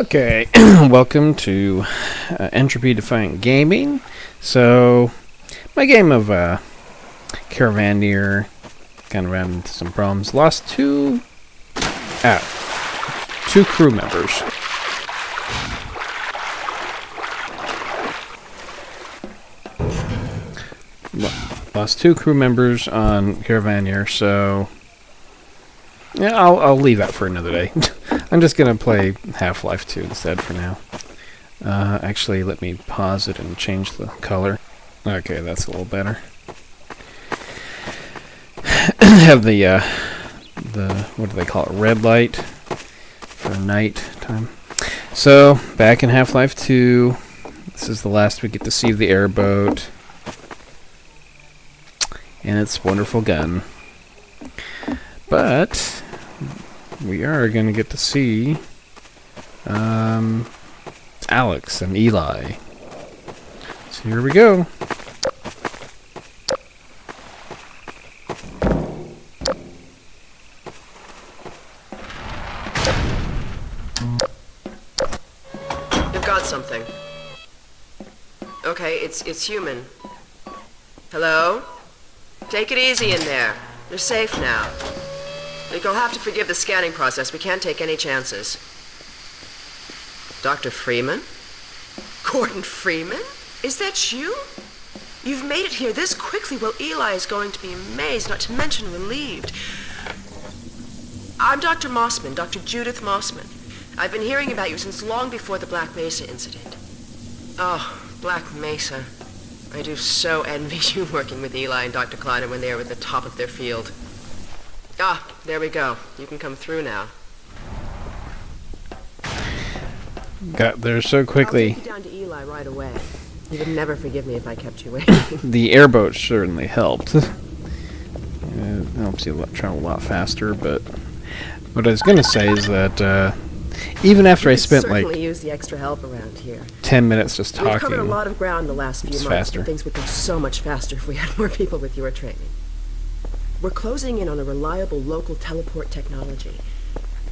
Okay, welcome to Entropy-Defiant Gaming. So, my game of Caravaneer kind of ran into some problems. Lost two crew members. Lost two crew members on Caravaneer, so yeah, I'll leave that for another day. I'm just gonna play Half-Life 2 instead for now. Actually, let me pause it and change the color. Okay, that's a little better. Have the what do they call it? Red light for night time. So back in Half-Life 2, this is the last we get to see of the airboat and its wonderful gun. But we are going to get to see Alex and Eli. So here we go. You've got something. Okay, it's human. Hello? Take it easy in there. You're safe now. You'll have to forgive the scanning process. We can't take any chances. Dr. Freeman? Gordon Freeman? Is that you? You've made it here this quickly. Well, Eli is going to be amazed, not to mention relieved. I'm Dr. Mossman, Dr. Judith Mossman. I've been hearing about you since long before the Black Mesa incident. Oh, Black Mesa. I do so envy you working with Eli and Dr. Kleiner when they were at the top of their field. Ah, there we go. You can come through now. Got there so quickly. I'll take you down to Eli right away. He would never forgive me if I kept you waiting. The airboat certainly helped. It helps you travel a lot faster, but what I was going to say is that even after I spent like use the extra help around here. 10 minutes just talking, we've covered a lot of ground the last few months. Faster. Things would go so much faster if we had more people with your training. We're closing in on a reliable local teleport technology,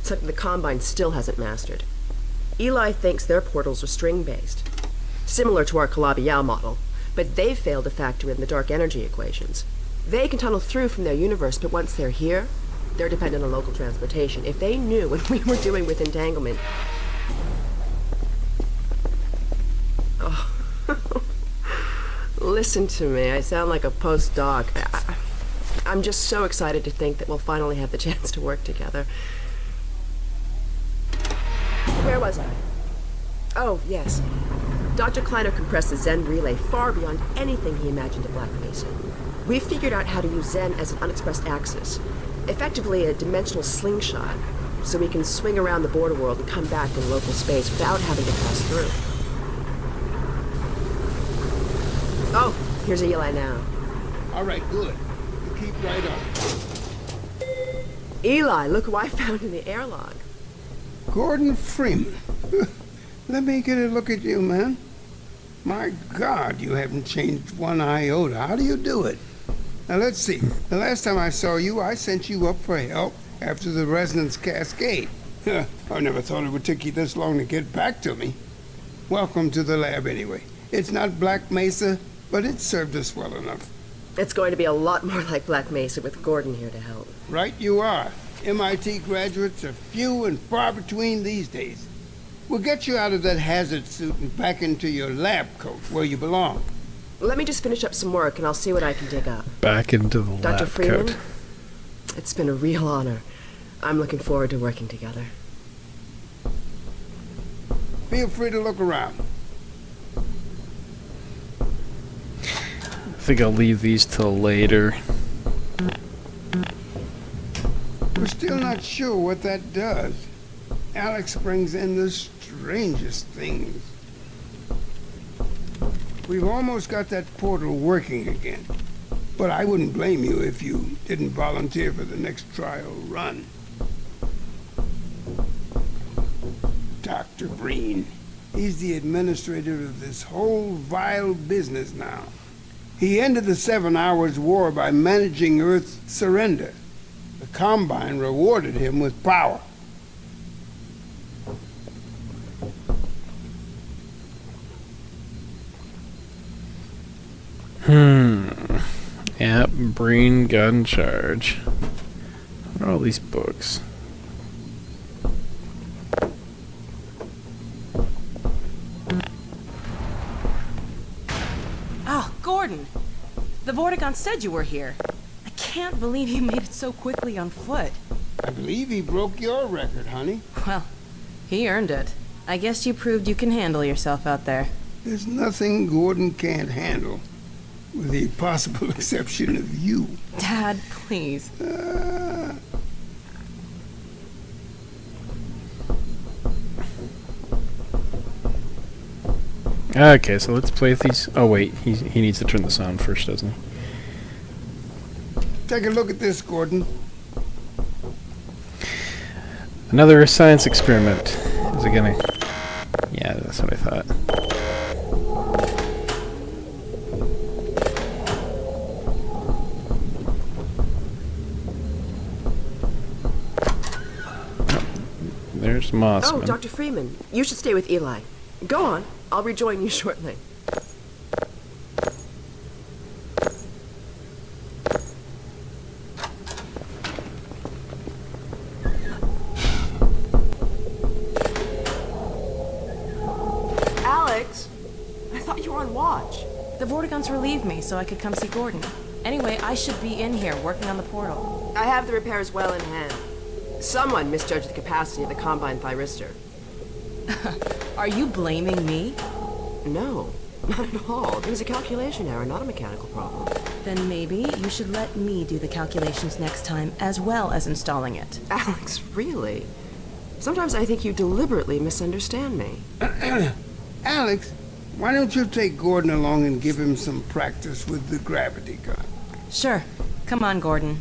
something the Combine still hasn't mastered. Eli thinks their portals are string-based, similar to our Calabi-Yau model, but they've failed to factor in the dark energy equations. They can tunnel through from their universe, but once they're here, they're dependent on local transportation. If they knew what we were doing with entanglement... Oh. Listen to me, I sound like a postdoc. I'm just so excited to think that we'll finally have the chance to work together. Where was I? Oh, yes. Dr. Kleiner compressed the Zen relay far beyond anything he imagined at Black Mesa. We figured out how to use Zen as an unexpressed axis, effectively a dimensional slingshot, so we can swing around the border world and come back in local space without having to pass through. Oh, here's Eli now. All right, good. Keep right on. Eli, look who I found in the airlock. Gordon Freeman. Let me get a look at you, man. My God, you haven't changed one iota. How do you do it? Now, let's see. The last time I saw you, I sent you up for help after the resonance cascade. I never thought it would take you this long to get back to me. Welcome to the lab, anyway. It's not Black Mesa, but it served us well enough. It's going to be a lot more like Black Mesa with Gordon here to help. Right you are. MIT graduates are few and far between these days. We'll get you out of that hazard suit and back into your lab coat where you belong. Let me just finish up some work and I'll see what I can dig up. back into the Dr. lab Freeman, coat. it's been a real honor. I'm looking forward to working together. Feel free to look around. I think I'll leave these till later. We're still not sure what that does. Alex brings in the strangest things. We've almost got that portal working again. But I wouldn't blame you if you didn't volunteer for the next trial run. Dr. Breen. He's the administrator of this whole vile business now. He ended the 7 Hours War by managing Earth's surrender. The Combine rewarded him with power. Yep, Breen gun charge. What are all these books? Oh, Gordon! The Vortigaunt said you were here. I can't believe you made it so quickly on foot. I believe he broke your record, honey. Well, he earned it. I guess you proved you can handle yourself out there. There's nothing Gordon can't handle, with the possible exception of you. Dad, please. Okay, so let's play with these. Oh wait, he needs to turn this on first, doesn't he? Take a look at this, Gordon. Another science experiment. Is it gonna... Yeah, that's what I thought. There's Mossman. Oh, Dr. Freeman, you should stay with Eli. Go on. I'll rejoin you shortly. Alex, I thought you were on watch. The Vortigaunts relieved me so I could come see Gordon. Anyway, I should be in here working on the portal. I have the repairs well in hand. Someone misjudged the capacity of the Combine thyristor. Are you blaming me? No, not at all. It was a calculation error, not a mechanical problem. Then maybe you should let me do the calculations next time, as well as installing it. Alex, really? Sometimes I think you deliberately misunderstand me. Alex, why don't you take Gordon along and give him some practice with the gravity gun? Sure. Come on, Gordon.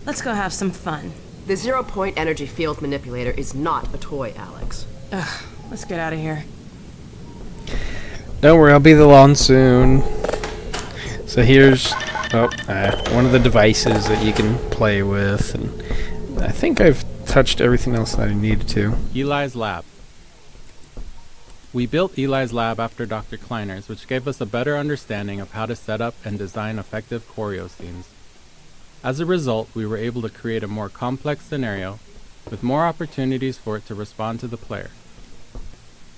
Let's go have some fun. The zero-point energy field manipulator is not a toy, Alex. Ugh, let's get out of here. Don't worry, I'll be the lawn soon. So here's one of the devices that you can play with, and I think I've touched everything else that I needed to. Eli's lab. We built Eli's lab after Dr. Kleiner's, which gave us a better understanding of how to set up and design effective choreo scenes. As a result, we were able to create a more complex scenario with more opportunities for it to respond to the player.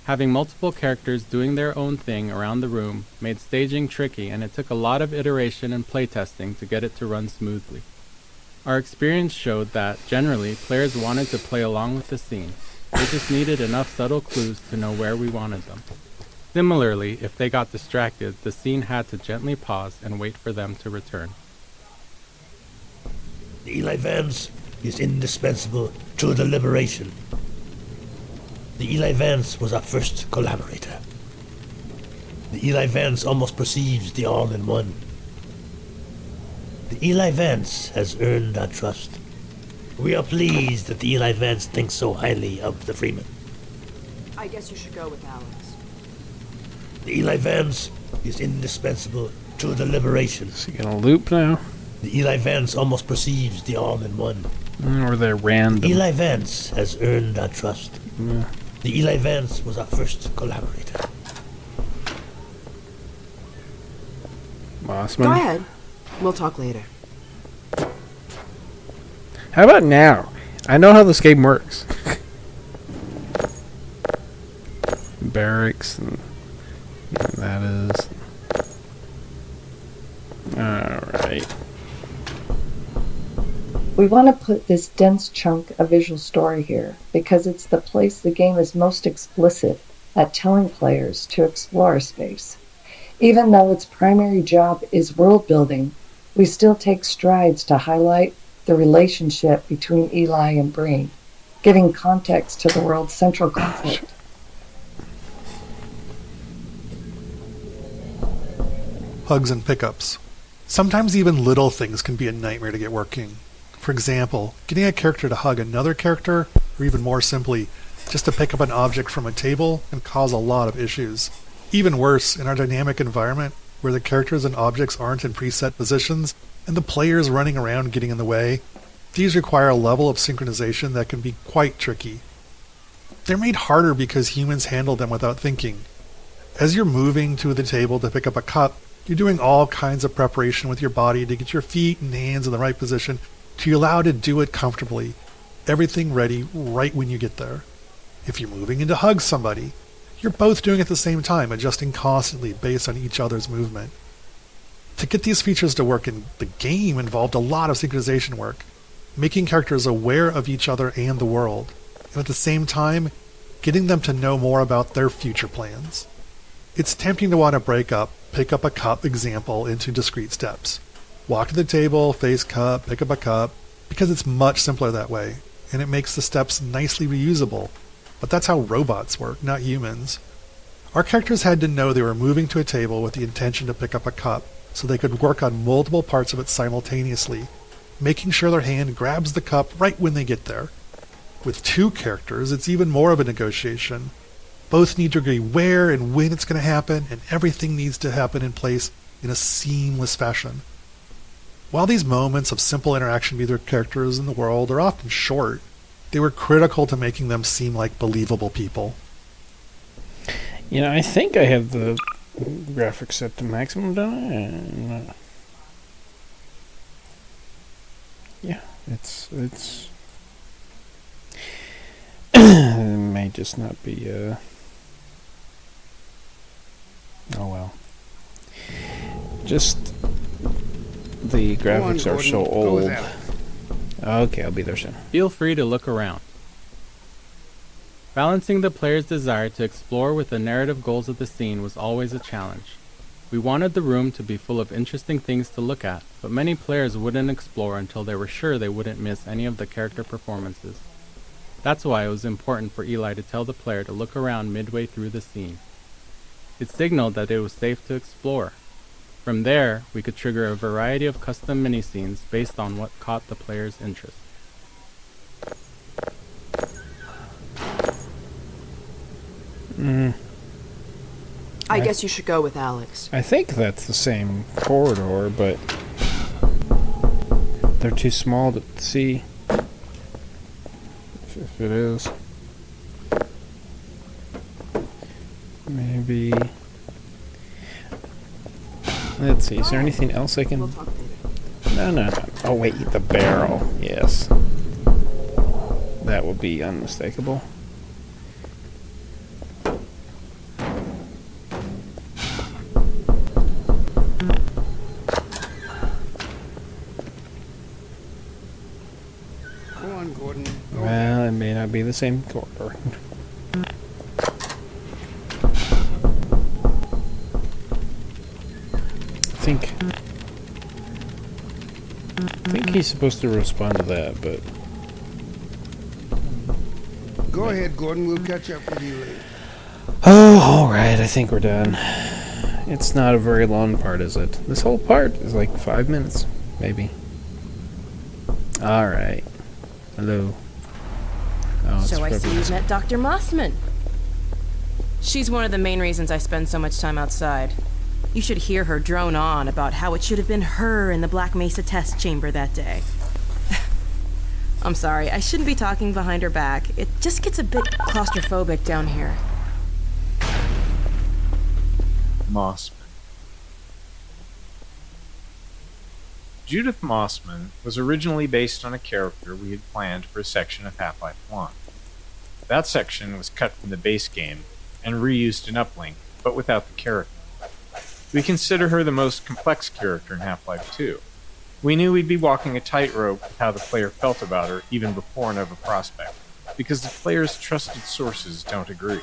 Having multiple characters doing their own thing around the room made staging tricky, and it took a lot of iteration and playtesting to get it to run smoothly. Our experience showed that, generally, players wanted to play along with the scene. They just needed enough subtle clues to know where we wanted them. Similarly, if they got distracted, the scene had to gently pause and wait for them to return. The Eli Vance is indispensable to the liberation. The Eli Vance was our first collaborator. The Eli Vance almost perceives the all-in-one. The Eli Vance has earned our trust. We are pleased that the Eli Vance thinks so highly of the Freeman. I guess you should go with Alex. The Eli Vance is indispensable to the liberation. Is he gonna loop now? The Eli Vance almost perceives the all-in-one. Or they're random? The Eli Vance has earned our trust. Yeah. The Eli Vance was our first collaborator. Mossman? Go ahead. We'll talk later. How about now? I know how this game works. Barracks, and that is... Alright. We want to put this dense chunk of visual story here because it's the place the game is most explicit at telling players to explore space. Even though its primary job is world building, we still take strides to highlight the relationship between Eli and Breen, giving context to the world's central conflict. Hugs and pickups. Sometimes even little things can be a nightmare to get working. For example, getting a character to hug another character, or even more simply, just to pick up an object from a table, can cause a lot of issues. Even worse, in our dynamic environment, where the characters and objects aren't in preset positions, and the player is running around getting in the way, these require a level of synchronization that can be quite tricky. They're made harder because humans handle them without thinking. As you're moving to the table to pick up a cup, You're doing all kinds of preparation with your body to get your feet and hands in the right position to allow to do it comfortably. Everything ready right when you get there. If you're moving in to hug somebody, you're both doing it at the same time, adjusting constantly based on each other's movement. To get these features to work in the game involved a lot of synchronization work, making characters aware of each other and the world, and at the same time, getting them to know more about their future plans. It's tempting to want to break up, pick up a cup example into discrete steps. Walk to the table, face cup, pick up a cup, because it's much simpler that way, and it makes the steps nicely reusable. But that's how robots work, not humans. Our characters had to know they were moving to a table with the intention to pick up a cup, so they could work on multiple parts of it simultaneously, making sure their hand grabs the cup right when they get there. With two characters, it's even more of a negotiation. Both need to agree where and when it's going to happen, and everything needs to happen in place in a seamless fashion. While these moments of simple interaction with their characters in the world are often short, they were critical to making them seem like believable people. You know, I think I have the graphics set to maximum, don't I? Yeah, it's it may just not be oh well. Just the graphics are so old. Okay, I'll be there soon. Feel free to look around. Balancing the player's desire to explore with the narrative goals of the scene was always a challenge. We wanted the room to be full of interesting things to look at, but many players wouldn't explore until they were sure they wouldn't miss any of the character performances. That's why it was important for Eli to tell the player to look around midway through the scene. It signaled that it was safe to explore. From there, we could trigger a variety of custom mini-scenes based on what caught the player's interest. I guess you should go with Alex. I think that's the same corridor, but they're too small to see if it is. Maybe. Let's see, is there anything else I can... We'll talk later. No. Oh, wait, the barrel. Yes. That would be unmistakable. Go on, Gordon. Go Well, it may not be the same corridor. I think he's supposed to respond to that, but... Go ahead, Gordon. We'll catch up with you later. Oh, alright, I think we're done. It's not a very long part, is it? This whole part is like 5 minutes, maybe. Alright. Hello. Oh, So I see you've met Dr. Mossman. She's one of the main reasons I spend so much time outside. You should hear her drone on about how it should have been her in the Black Mesa test chamber that day. I'm sorry, I shouldn't be talking behind her back. It just gets a bit claustrophobic down here. Mossman. Judith Mossman was originally based on a character we had planned for a section of Half-Life 1. That section was cut from the base game and reused in Uplink, but without the character. We consider her the most complex character in Half-Life 2. We knew we'd be walking a tightrope with how the player felt about her even before Nova Prospect, because the player's trusted sources don't agree.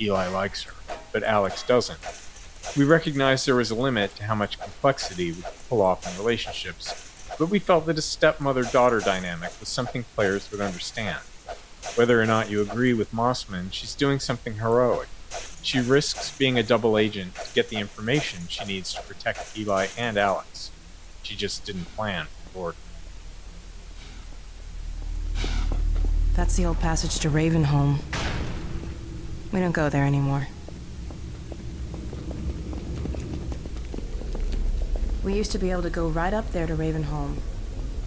Eli likes her, but Alex doesn't. We recognized there was a limit to how much complexity we could pull off in relationships, but we felt that a stepmother-daughter dynamic was something players would understand. Whether or not you agree with Mossman, she's doing something heroic. She risks being a double agent to get the information she needs to protect Eli and Alex. She just didn't plan for Gordon. That's the old passage to Ravenholm. We don't go there anymore. We used to be able to go right up there to Ravenholm.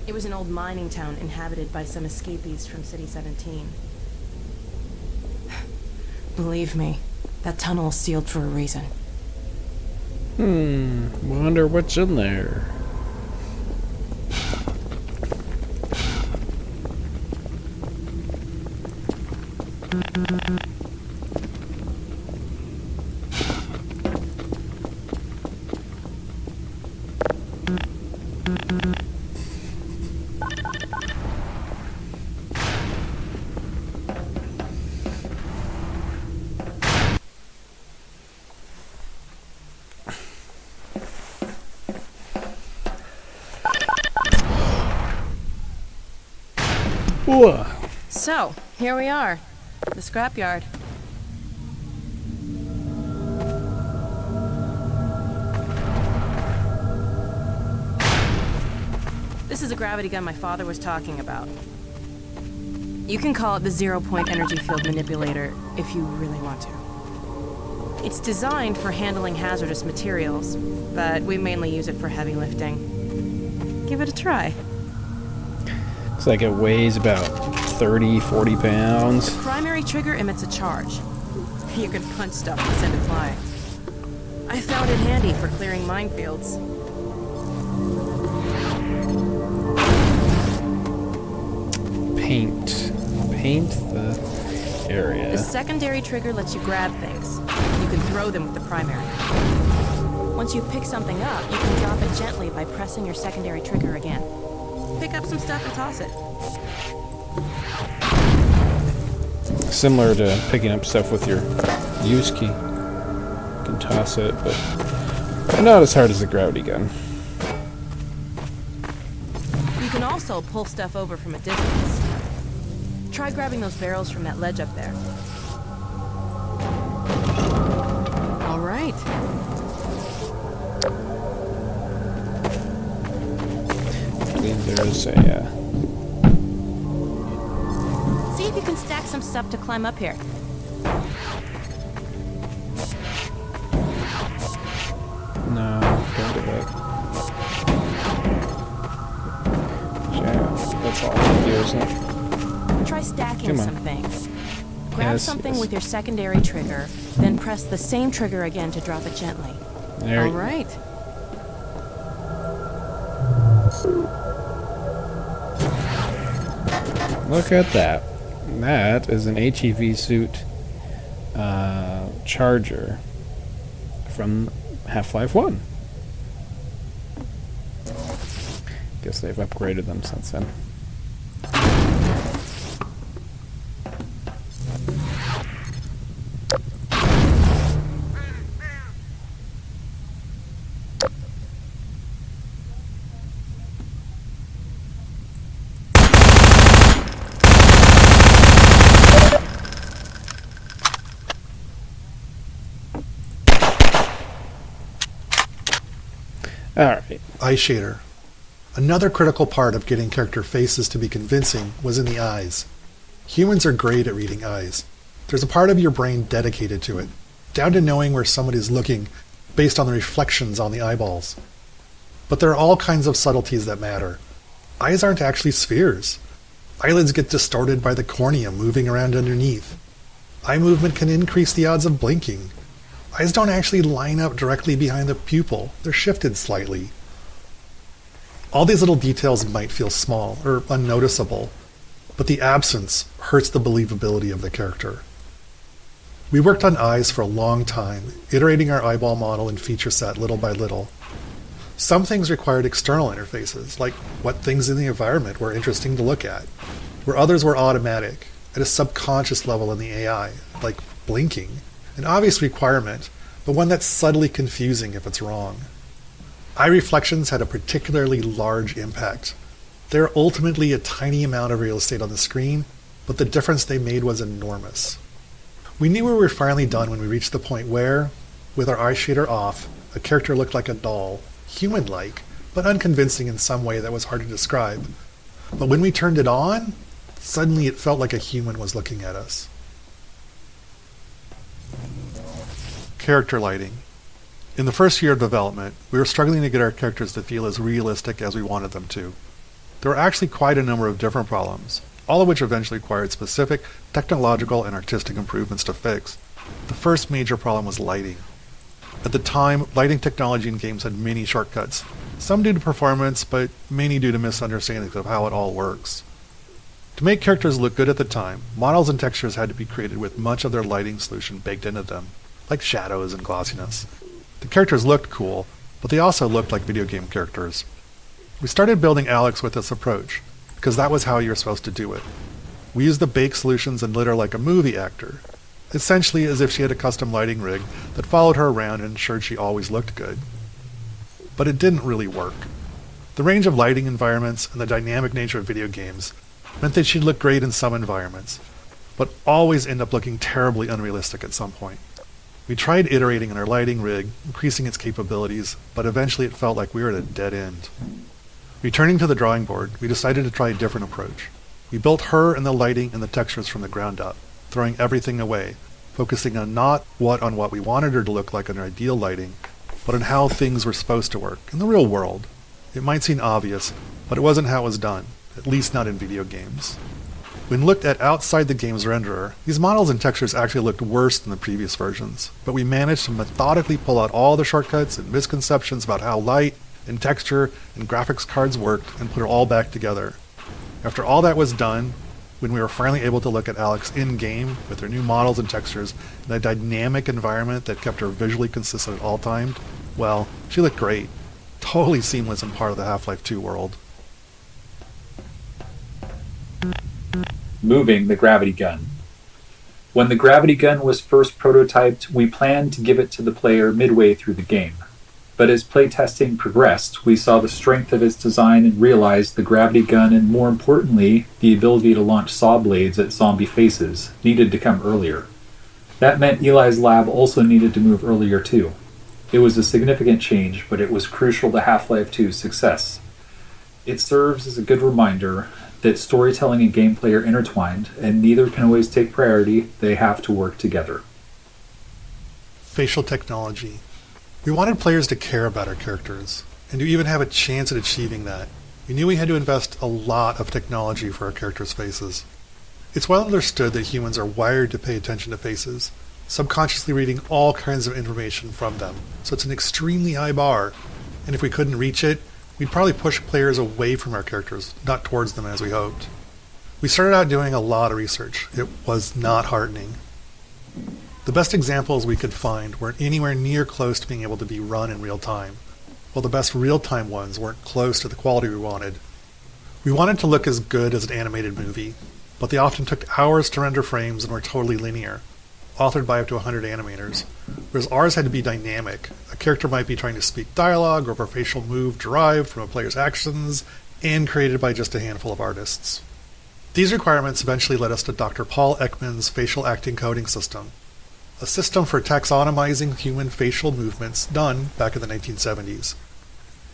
It was an old mining town inhabited by some escapees from City 17. Believe me, that tunnel is sealed for a reason. Wonder what's in there. Whoa. So, here we are. The scrapyard. This is a gravity gun my father was talking about. You can call it the zero-point energy field manipulator if you really want to. It's designed for handling hazardous materials, but we mainly use it for heavy lifting. Give it a try. It's like it weighs about 30, 40 pounds. Primary trigger emits a charge. You can punch stuff and send it flying. I found it handy for clearing minefields. Paint the area. The secondary trigger lets you grab things. You can throw them with the primary. Once you've picked something up, you can drop it gently by pressing your secondary trigger again. Pick up some stuff and toss it. Similar to picking up stuff with your use key. You can toss it, but not as hard as a gravity gun. You can also pull stuff over from a distance. Try grabbing those barrels from that ledge up there. All right. I believe there's a... See if you can stack some stuff to climb up here. No, don't do it. Yeah, that's all I can do, isn't it? Try stacking Come on. some things. Grab Yes, something yes. with your secondary trigger, then press the same trigger again to drop it gently. There All you right. Look at that. That is an HEV suit charger from Half-Life 1. Guess they've upgraded them since then. Alright. Eye shader. Another critical part of getting character faces to be convincing was in the eyes. Humans are great at reading eyes. There's a part of your brain dedicated to it, down to knowing where somebody is looking based on the reflections on the eyeballs. But there are all kinds of subtleties that matter. Eyes aren't actually spheres. Eyelids get distorted by the cornea moving around underneath. Eye movement can increase the odds of blinking. Eyes don't actually line up directly behind the pupil. They're shifted slightly. All these little details might feel small or unnoticeable, but the absence hurts the believability of the character. We worked on eyes for a long time, iterating our eyeball model and feature set little by little. Some things required external interfaces, like what things in the environment were interesting to look at, where others were automatic, at a subconscious level in the AI, like blinking, an obvious requirement, but one that's subtly confusing if it's wrong. Eye reflections had a particularly large impact. They're ultimately a tiny amount of real estate on the screen, but the difference they made was enormous. We knew we were finally done when we reached the point where, with our eye shader off, a character looked like a doll, human-like, but unconvincing in some way that was hard to describe. But when we turned it on, suddenly it felt like a human was looking at us. Character lighting. In the first year of development, we were struggling to get our characters to feel as realistic as we wanted them to. There were actually quite a number of different problems, all of which eventually required specific technological and artistic improvements to fix. The first major problem was lighting. At the time, lighting technology in games had many shortcuts, some due to performance, but many due to misunderstandings of how it all works. To make characters look good at the time, models and textures had to be created with much of their lighting solution baked into them, like shadows and glossiness. The characters looked cool, but they also looked like video game characters. We started building Alex with this approach, because that was how you were supposed to do it. We used the baked solutions and lit her like a movie actor, essentially as if she had a custom lighting rig that followed her around and ensured she always looked good. But it didn't really work. The range of lighting environments and the dynamic nature of video games meant that she'd look great in some environments, but always end up looking terribly unrealistic at some point. We tried iterating on our lighting rig, increasing its capabilities, but eventually it felt like we were at a dead end. Returning to the drawing board, we decided to try a different approach. We built her and the lighting and the textures from the ground up, throwing everything away, focusing on not on what we wanted her to look like in our ideal lighting, but on how things were supposed to work in the real world. It might seem obvious, but it wasn't how it was done, at least not in video games. When looked at outside the game's renderer, these models and textures actually looked worse than the previous versions, but we managed to methodically pull out all the shortcuts and misconceptions about how light and texture and graphics cards worked and put it all back together. After all that was done, when we were finally able to look at Alex in-game with her new models and textures in a dynamic environment that kept her visually consistent at all times, well, she looked great. Totally seamless and part of the Half-Life 2 world. Moving the gravity gun. When the gravity gun was first prototyped, we planned to give it to the player midway through the game. But as playtesting progressed, we saw the strength of its design and realized the gravity gun and, more importantly, the ability to launch saw blades at zombie faces needed to come earlier. That meant Eli's lab also needed to move earlier too. It was a significant change, but it was crucial to Half-Life 2's success. It serves as a good reminder that storytelling and gameplay are intertwined, and neither can always take priority. They have to work together. Facial technology. We wanted players to care about our characters, and to even have a chance at achieving that. We knew we had to invest a lot of technology for our characters' faces. It's well understood that humans are wired to pay attention to faces, subconsciously reading all kinds of information from them, so it's an extremely high bar, and if we couldn't reach it, we'd probably push players away from our characters, not towards them as we hoped. We started out doing a lot of research. It was not heartening. The best examples we could find weren't anywhere near close to being able to be run in real time, while the best real-time ones weren't close to the quality we wanted. We wanted to look as good as an animated movie, but they often took hours to render frames and were totally linear, authored by up to 100 animators, whereas ours had to be dynamic. A character might be trying to speak dialogue or a facial move derived from a player's actions and created by just a handful of artists. These requirements eventually led us to Dr. Paul Ekman's facial acting coding system, a system for taxonomizing human facial movements done back in the 1970s.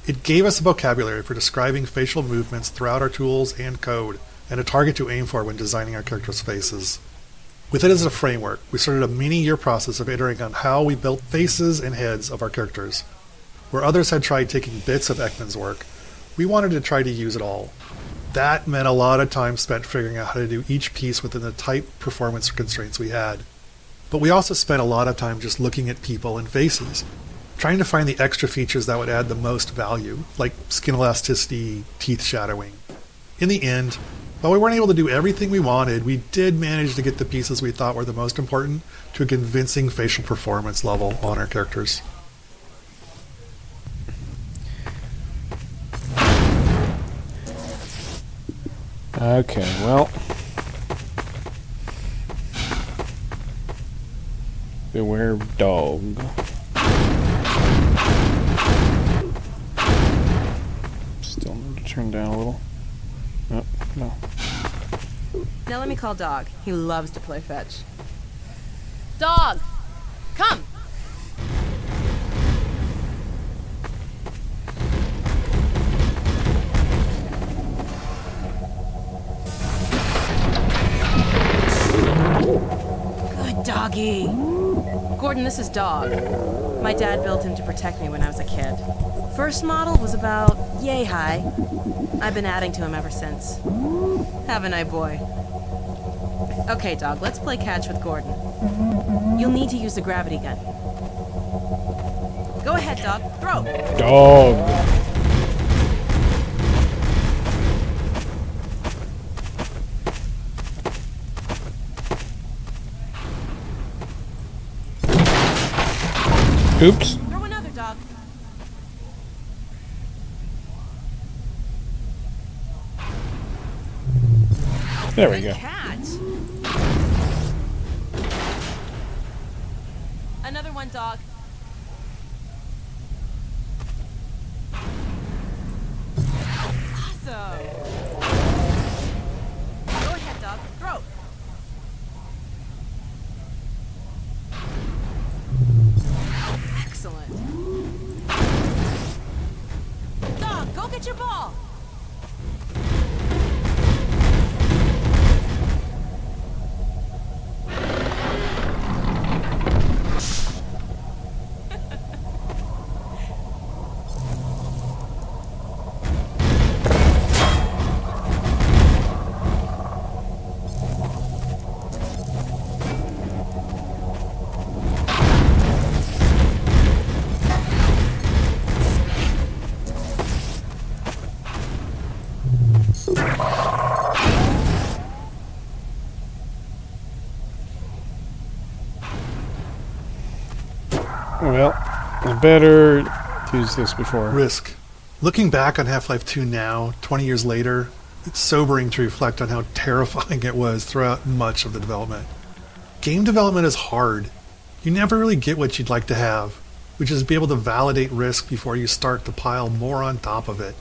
It gave us a vocabulary for describing facial movements throughout our tools and code, and a target to aim for when designing our characters' faces. With it as a framework, we started a many-year process of iterating on how we built faces and heads of our characters. Where others had tried taking bits of Ekman's work, we wanted to try to use it all. That meant a lot of time spent figuring out how to do each piece within the tight performance constraints we had. But we also spent a lot of time just looking at people and faces, trying to find the extra features that would add the most value, like skin elasticity, teeth shadowing. In the end, while we weren't able to do everything we wanted, we did manage to get the pieces we thought were the most important to a convincing facial performance level on our characters. Okay, well, beware of dog. Still need to turn down a little. Oh, no. Now let me call Dog. He loves to play fetch. Dog! Come! Good doggy. Gordon, this is Dog. My dad built him to protect me when I was a kid. First model was about yay high. I've been adding to him ever since. Haven't I, boy? Okay, Dog, let's play catch with Gordon. You'll need to use the gravity gun. Go ahead, dog. Throw. Dog. Oops. Throw another, dog. There we go. Catch. Another one, dog. Awesome. Go ahead, dog. Throw. Excellent. Dog, go get your ball. Well, I better use this before. Risk. Looking back on Half-Life 2 now, 20 years later, it's sobering to reflect on how terrifying it was throughout much of the development. Game development is hard. You never really get what you'd like to have, which is be able to validate risk before you start to pile more on top of it.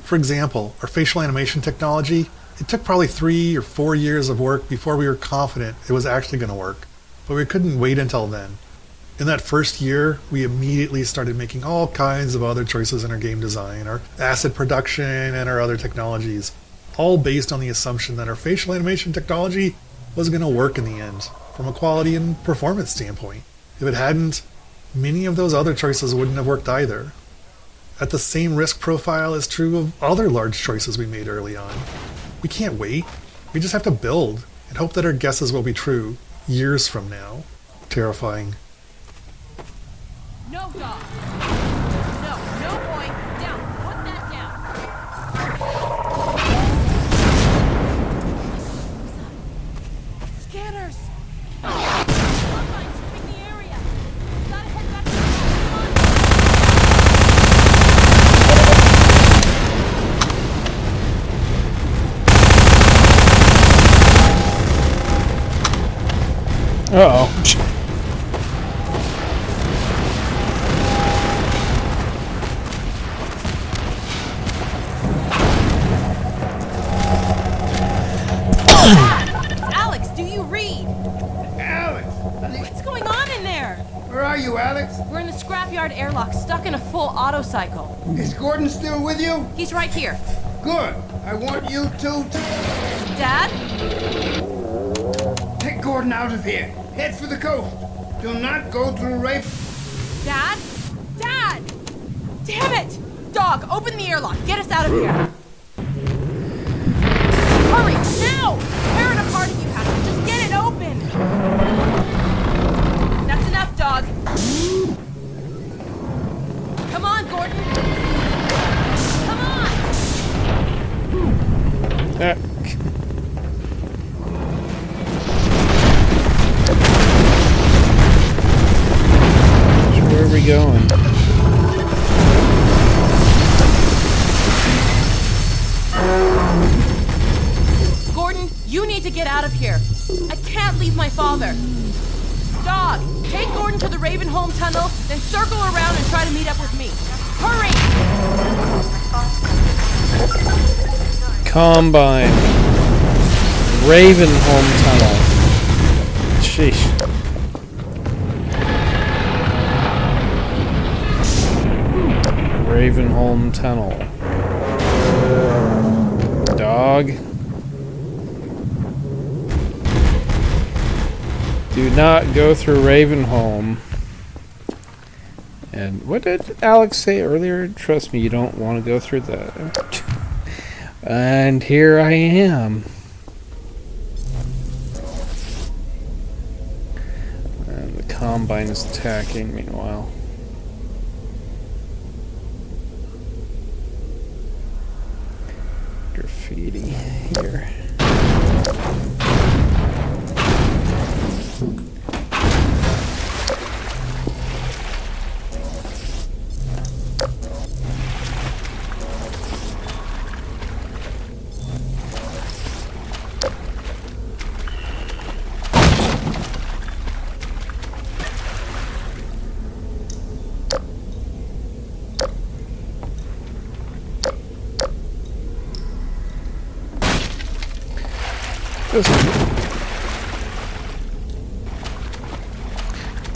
For example, our facial animation technology, it took probably 3 or 4 years of work before we were confident it was actually going to work, but we couldn't wait until then. In that first year, we immediately started making all kinds of other choices in our game design, our asset production, and our other technologies, all based on the assumption that our facial animation technology was going to work in the end, from a quality and performance standpoint. If it hadn't, many of those other choices wouldn't have worked either. At the same risk profile is true of other large choices we made early on. We can't wait. We just have to build and hope that our guesses will be true years from now. Terrifying. No, dog. No, no, boy. Down. Put that down. Scanners. Bloodline sweeping the area. Gotta head back to the Uh-oh. Alex, do you read? Alex! What's going on in there? Where are you, Alex? We're in the scrapyard airlock, stuck in a full auto cycle. Is Gordon still with you? He's right here. Good. I want you two to Dad? take Gordon out of here. Head for the coast. Do not go through Raven. Dad? Dad! Damn it! Dog, open the airlock. Get us out of here. Hurry, now! Tear it apart if you have to. Just get it open. That's enough, dog. Come on, Gordon. Come on! Where are we going? Gordon, you need to get out of here. I can't leave my father. Dog, take Gordon to the Ravenholm tunnel, then circle around and try to meet up with me. Hurry! Combine. Ravenholm tunnel. Sheesh. Ravenholm tunnel. Dog. Do not go through Ravenholm. And what did Alex say earlier? Trust me, you don't want to go through that. And here I am. And the Combine is attacking, meanwhile. Graffiti here.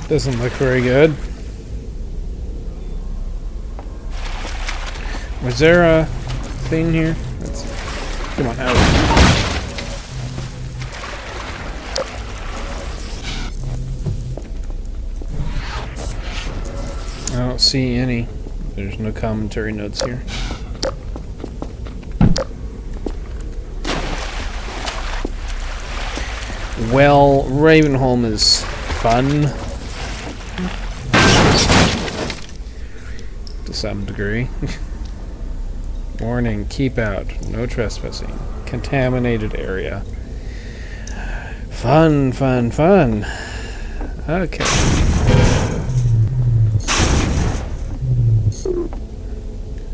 Doesn't look very good. Was there a thing here? Come on, out. I don't see any. There's no commentary notes here. Well, Ravenholm is fun. To some degree. Warning, keep out. No trespassing. Contaminated area. Fun, fun, fun. Okay.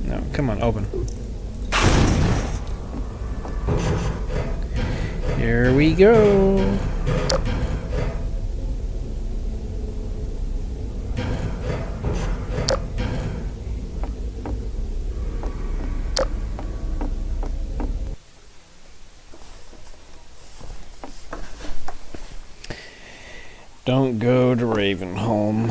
No, come on, open. Here we go. Don't go to Ravenholm.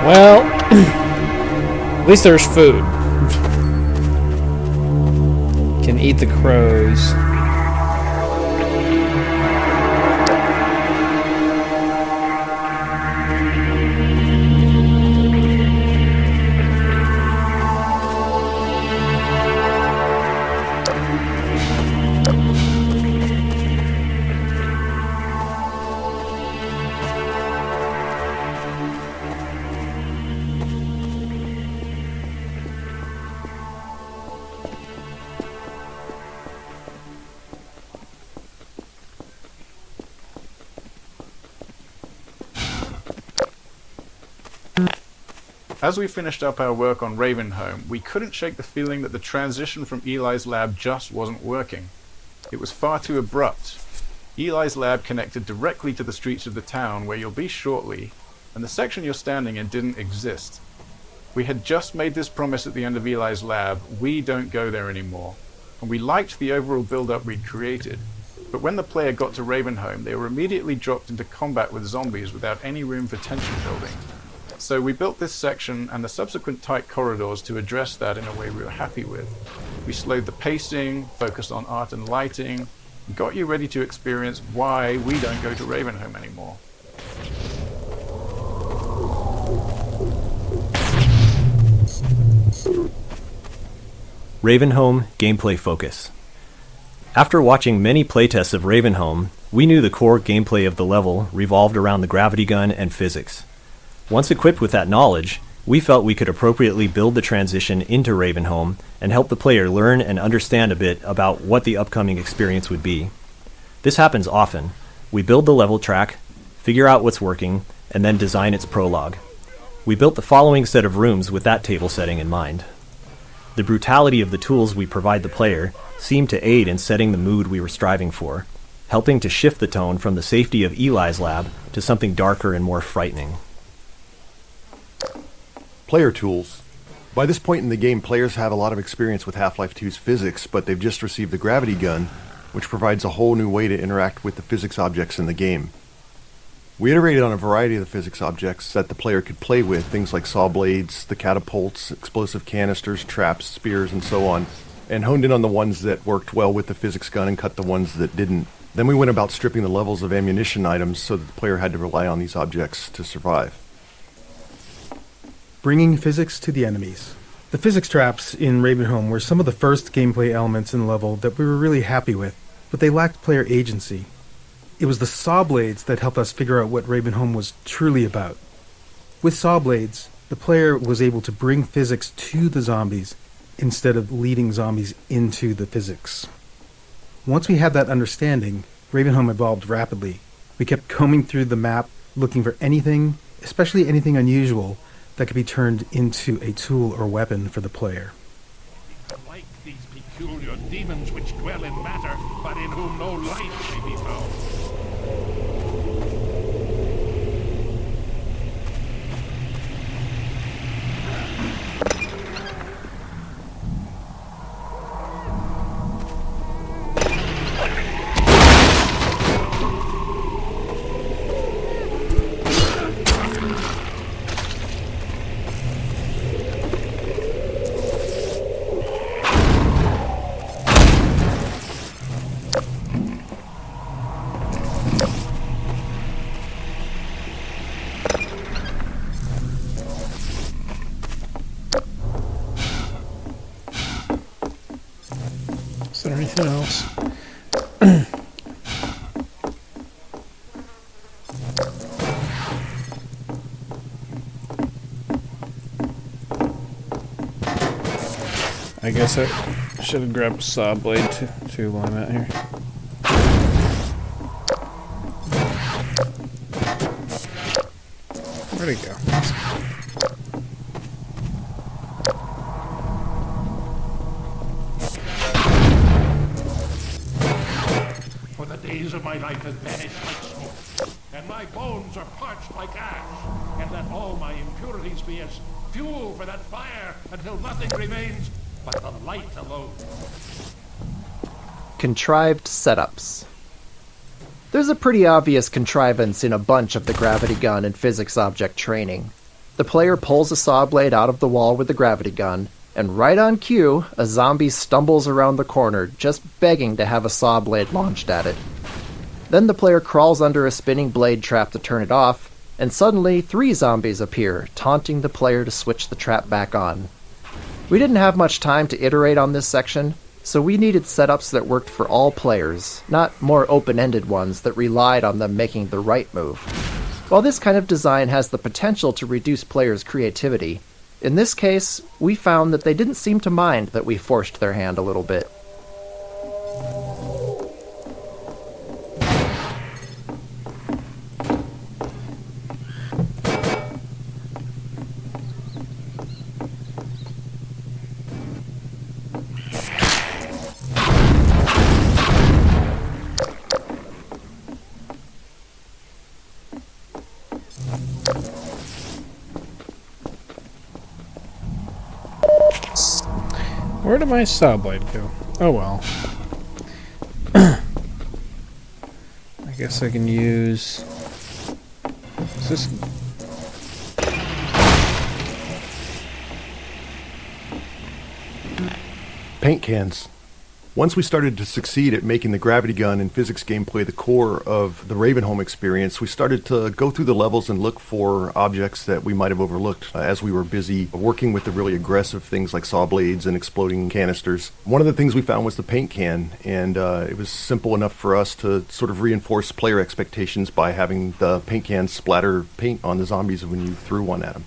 Well, at least there's food. Can eat the crows. As we finished up our work on Ravenholm, we couldn't shake the feeling that the transition from Eli's lab just wasn't working. It was far too abrupt. Eli's lab connected directly to the streets of the town where you'll be shortly, and the section you're standing in didn't exist. We had just made this promise at the end of Eli's lab: we don't go there anymore, and we liked the overall build-up we'd created. But when the player got to Ravenholm, they were immediately dropped into combat with zombies without any room for tension building. So we built this section and the subsequent tight corridors to address that in a way we were happy with. We slowed the pacing, focused on art and lighting, and got you ready to experience why we don't go to Ravenholm anymore. Ravenholm Gameplay Focus. After watching many playtests of Ravenholm, we knew the core gameplay of the level revolved around the gravity gun and physics. Once equipped with that knowledge, we felt we could appropriately build the transition into Ravenholm and help the player learn and understand a bit about what the upcoming experience would be. This happens often. We build the level track, figure out what's working, and then design its prologue. We built the following set of rooms with that table setting in mind. The brutality of the tools we provide the player seemed to aid in setting the mood we were striving for, helping to shift the tone from the safety of Eli's lab to something darker and more frightening. Player tools. By this point in the game, players have a lot of experience with Half-Life 2's physics, but they've just received the gravity gun, which provides a whole new way to interact with the physics objects in the game. We iterated on a variety of the physics objects that the player could play with, things like saw blades, the catapults, explosive canisters, traps, spears, and so on, and honed in on the ones that worked well with the physics gun and cut the ones that didn't. Then we went about stripping the levels of ammunition items so that the player had to rely on these objects to survive. Bringing physics to the enemies. The physics traps in Ravenholm were some of the first gameplay elements in the level that we were really happy with, but they lacked player agency. It was the saw blades that helped us figure out what Ravenholm was truly about. With saw blades, the player was able to bring physics to the zombies instead of leading zombies into the physics. Once we had that understanding, Ravenholm evolved rapidly. We kept combing through the map, looking for anything, especially anything unusual, that could be turned into a tool or weapon for the player. Like these peculiar demons which dwell in matter, but in whom no light may be found. Is there anything else? I guess I should have grabbed a saw blade too while I'm out here. Where'd he go? For the days of my life have vanished like smoke, and my bones are parched like ash, and let all my impurities be as fuel for that fire until nothing remains but the light alone. Contrived setups. There's a pretty obvious contrivance in a bunch of the gravity gun and physics object training. The player pulls a saw blade out of the wall with the gravity gun, and right on cue, a zombie stumbles around the corner, just begging to have a saw blade launched at it. Then the player crawls under a spinning blade trap to turn it off, and suddenly 3 zombies appear, taunting the player to switch the trap back on. We didn't have much time to iterate on this section, so we needed setups that worked for all players, not more open-ended ones that relied on them making the right move. While this kind of design has the potential to reduce players' creativity, in this case, we found that they didn't seem to mind that we forced their hand a little bit. Where did my saw blade go? Oh well. I guess I can use... Is this... Paint cans. Once we started to succeed at making the gravity gun and physics gameplay the core of the Ravenholm experience, we started to go through the levels and look for objects that we might have overlooked as we were busy working with the really aggressive things like saw blades and exploding canisters. One of the things we found was the paint can, and it was simple enough for us to sort of reinforce player expectations by having the paint can splatter paint on the zombies when you threw one at them.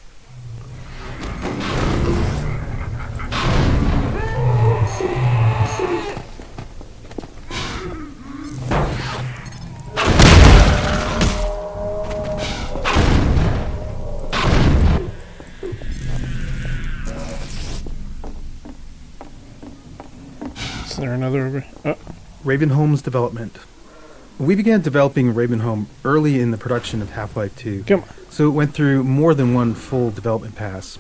Is there another... Oh. Ravenholm's development. We began developing Ravenholm early in the production of Half-Life 2, so it went through more than one full development pass.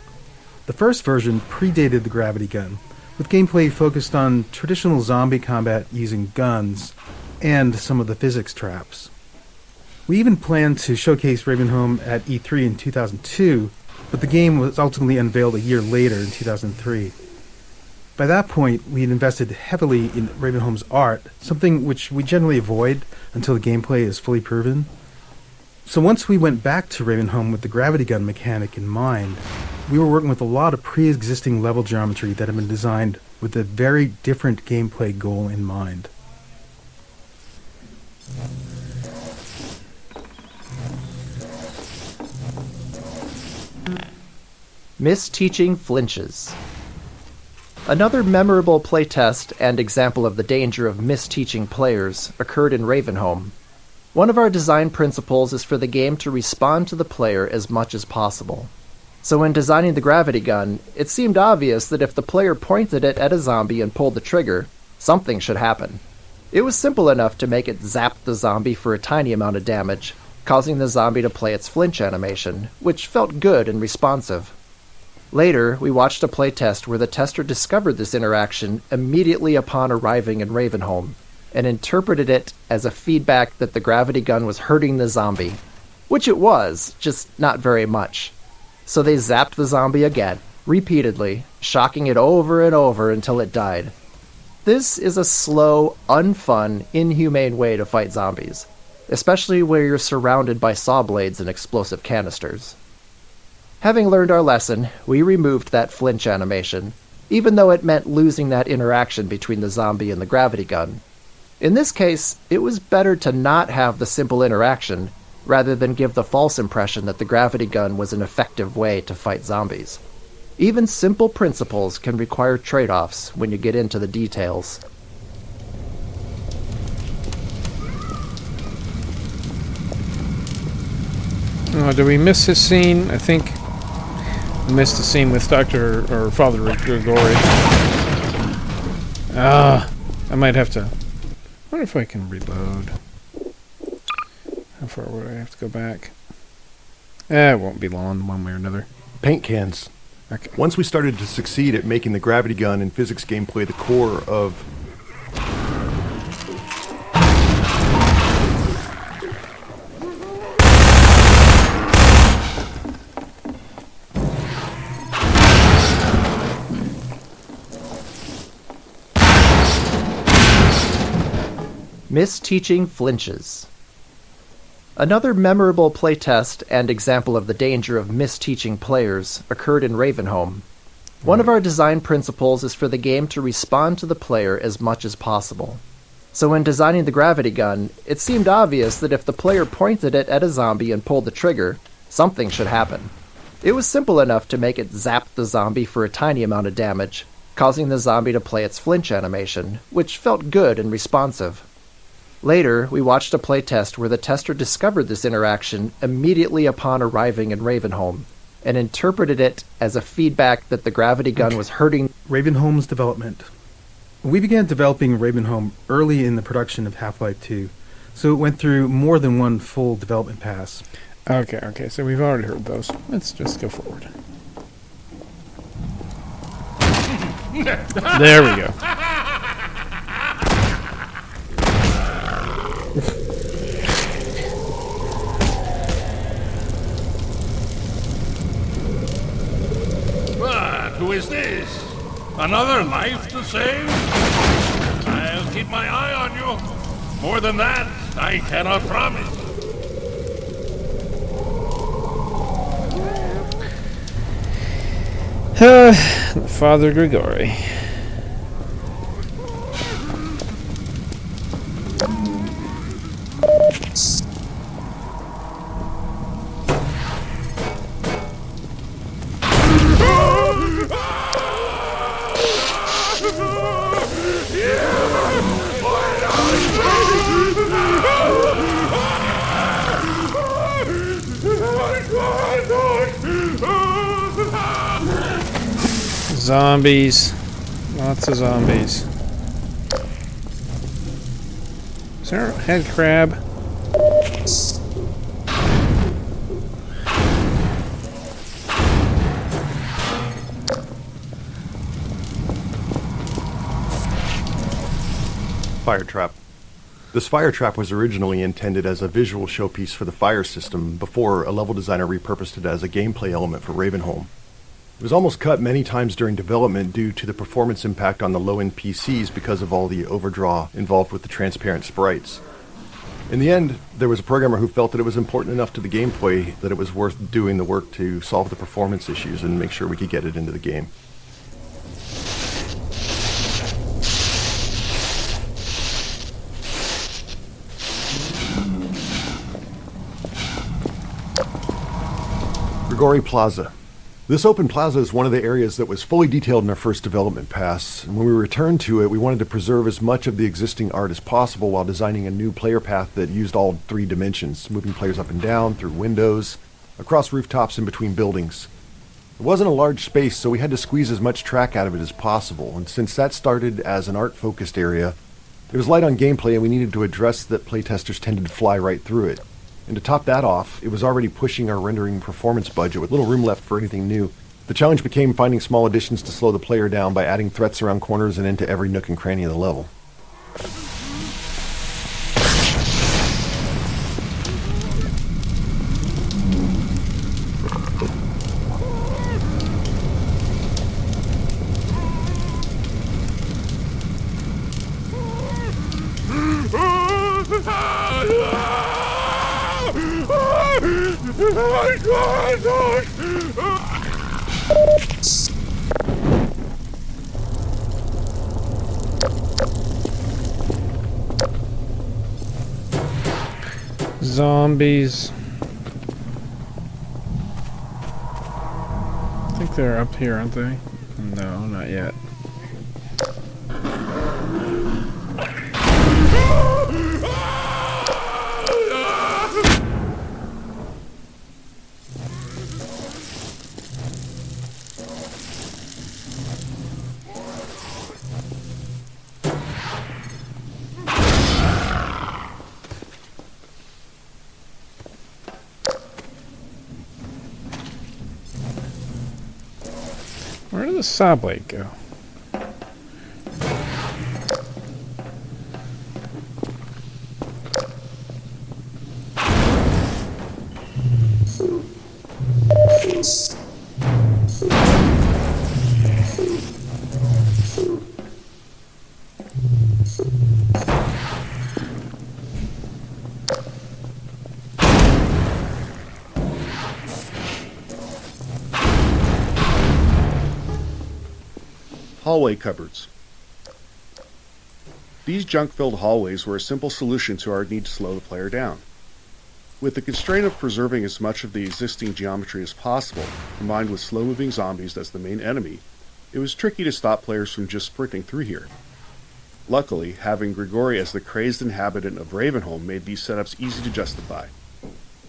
The first version predated the gravity gun, with gameplay focused on traditional zombie combat using guns and some of the physics traps. We even planned to showcase Ravenholm at E3 in 2002, but the game was ultimately unveiled a year later in 2003. By that point, we had invested heavily in Ravenholm's art, something which we generally avoid until the gameplay is fully proven. So once we went back to Ravenholm with the gravity gun mechanic in mind, we were working with a lot of pre-existing level geometry that had been designed with a very different gameplay goal in mind. Misteaching flinches. Another memorable playtest and example of the danger of misteaching players occurred in Ravenholm. One of our design principles is for the game to respond to the player as much as possible. So when designing the gravity gun, it seemed obvious that if the player pointed it at a zombie and pulled the trigger, something should happen. It was simple enough to make it zap the zombie for a tiny amount of damage, causing the zombie to play its flinch animation, which felt good and responsive. Later, we watched a playtest where the tester discovered this interaction immediately upon arriving in Ravenholm, and interpreted it as a feedback that the gravity gun was hurting the zombie. Which it was, just not very much. So they zapped the zombie again, repeatedly, shocking it over and over until it died. This is a slow, unfun, inhumane way to fight zombies, especially where you're surrounded by saw blades and explosive canisters. Having learned our lesson, we removed that flinch animation, even though it meant losing that interaction between the zombie and the gravity gun. In this case, it was better to not have the simple interaction, rather than give the false impression that the gravity gun was an effective way to fight zombies. Even simple principles can require trade-offs when you get into the details. Oh, did we miss his scene? I think we missed the scene with Dr. or Father Grigori. I might have to... I wonder if I can reload. How far would I have to go back? It won't be long, one way or another. Paint cans. Okay. Once we started to succeed at making the gravity gun and physics gameplay the core of... Misteaching flinches. Another memorable playtest and example of the danger of misteaching players occurred in Ravenholm. One of our design principles is for the game to respond to the player as much as possible. So when designing the gravity gun, it seemed obvious that if the player pointed it at a zombie and pulled the trigger, something should happen. It was simple enough to make it zap the zombie for a tiny amount of damage, causing the zombie to play its flinch animation, which felt good and responsive. Later, we watched a playtest where the tester discovered this interaction immediately upon arriving in Ravenholm, and interpreted it as a feedback that the gravity gun was hurting Ravenholm's development. We began developing Ravenholm early in the production of Half-Life 2, so it went through more than one full development pass. Okay, so we've already heard those. Let's just go forward. There we go. What? Who is this? Another life to save? I'll keep my eye on you. More than that, I cannot promise. Father Grigori. Zombies. Lots of zombies. Is there a head crab? Fire trap. This fire trap was originally intended as a visual showpiece for the fire system before a level designer repurposed it as a gameplay element for Ravenholm. It was almost cut many times during development due to the performance impact on the low-end PCs because of all the overdraw involved with the transparent sprites. In the end, there was a programmer who felt that it was important enough to the gameplay that it was worth doing the work to solve the performance issues and make sure we could get it into the game. Grigori Plaza. This open plaza is one of the areas that was fully detailed in our first development pass, and when we returned to it, we wanted to preserve as much of the existing art as possible while designing a new player path that used all 3 dimensions, moving players up and down, through windows, across rooftops, and between buildings. It wasn't a large space, so we had to squeeze as much track out of it as possible, and since that started as an art-focused area, it was light on gameplay and we needed to address that playtesters tended to fly right through it. And to top that off, it was already pushing our rendering performance budget with little room left for anything new. The challenge became finding small additions to slow the player down by adding threats around corners and into every nook and cranny of the level. Zombies. I think they're up here, aren't they? No, not yet. Where did the saw blade go? Hallway cupboards. These junk-filled hallways were a simple solution to our need to slow the player down. With the constraint of preserving as much of the existing geometry as possible, combined with slow-moving zombies as the main enemy, it was tricky to stop players from just sprinting through here. Luckily, having Grigori as the crazed inhabitant of Ravenholm made these setups easy to justify.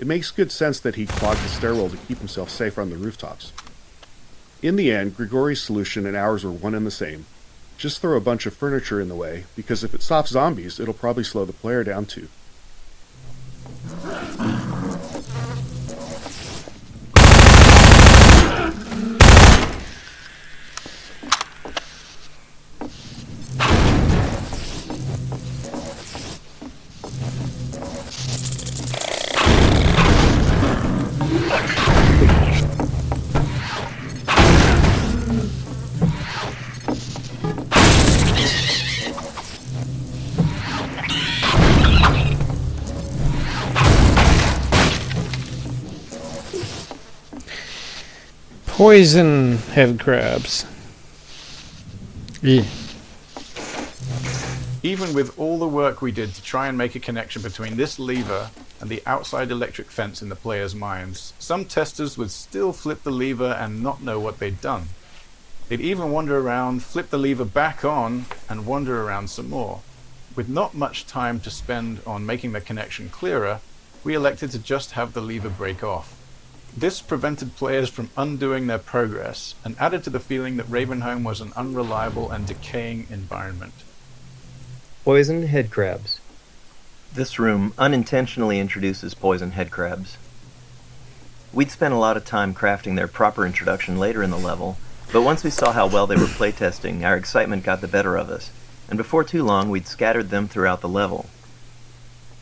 It makes good sense that he clogged the stairwell to keep himself safer on the rooftops. In the end, Grigori's solution and ours were one and the same. Just throw a bunch of furniture in the way, because if it stops zombies, it'll probably slow the player down too. Poison head crabs. Yeah. Even with all the work we did to try and make a connection between this lever and the outside electric fence in the players' minds, some testers would still flip the lever and not know what they'd done. They'd even wander around, flip the lever back on, and wander around some more. With not much time to spend on making the connection clearer, we elected to just have the lever break off. This prevented players from undoing their progress and added to the feeling that Ravenholm was an unreliable and decaying environment. Poison head crabs. This room unintentionally introduces poison head crabs. We'd spent a lot of time crafting their proper introduction later in the level, but once we saw how well they were playtesting, our excitement got the better of us, and before too long we'd scattered them throughout the level.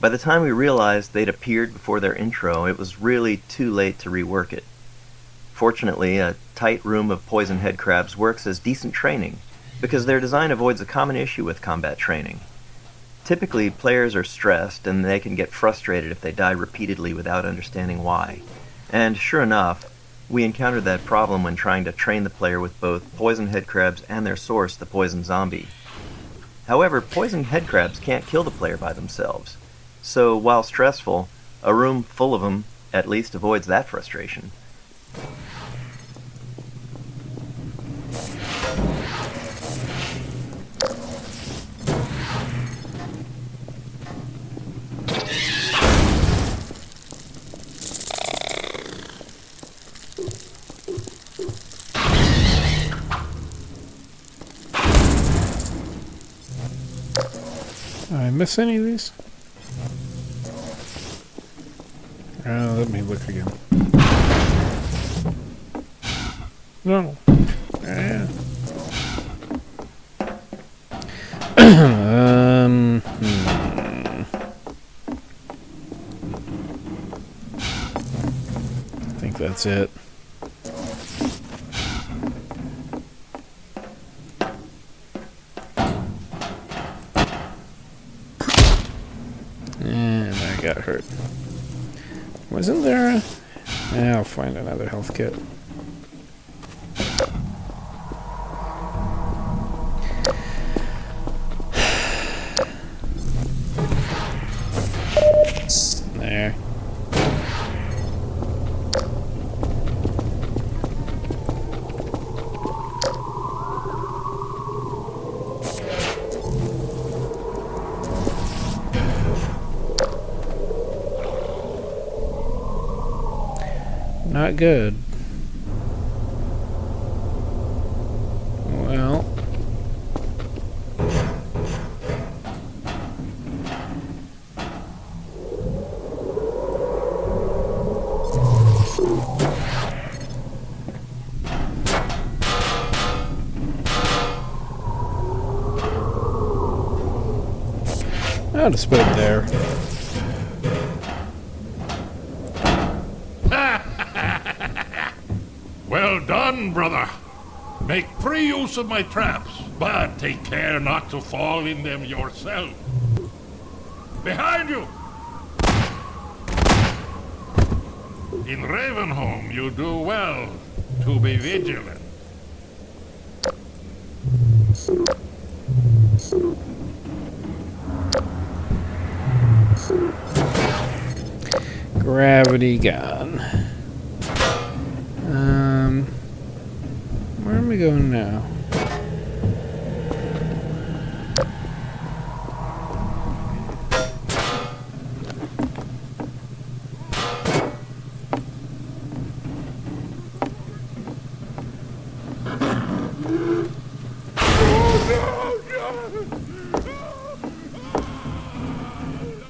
By the time we realized they'd appeared before their intro, it was really too late to rework it. Fortunately, a tight room of poison head crabs works as decent training, because their design avoids a common issue with combat training. Typically, players are stressed and they can get frustrated if they die repeatedly without understanding why. And sure enough, we encountered that problem when trying to train the player with both poison headcrabs and their source, the poison zombie. However, poison headcrabs can't kill the player by themselves, so while stressful, a room full of them at least avoids that frustration. Did I miss any of these? Let me look again. No. Yeah. I think that's it. And I got hurt. Wasn't there a... Yeah, I'll find another health kit. There. Not good. Well. I'll just put it there. Well done, brother. Make free use of my traps, but take care not to fall in them yourself. Behind you! In Ravenholm, you do well to be vigilant. Gravity gun. Where am I going now?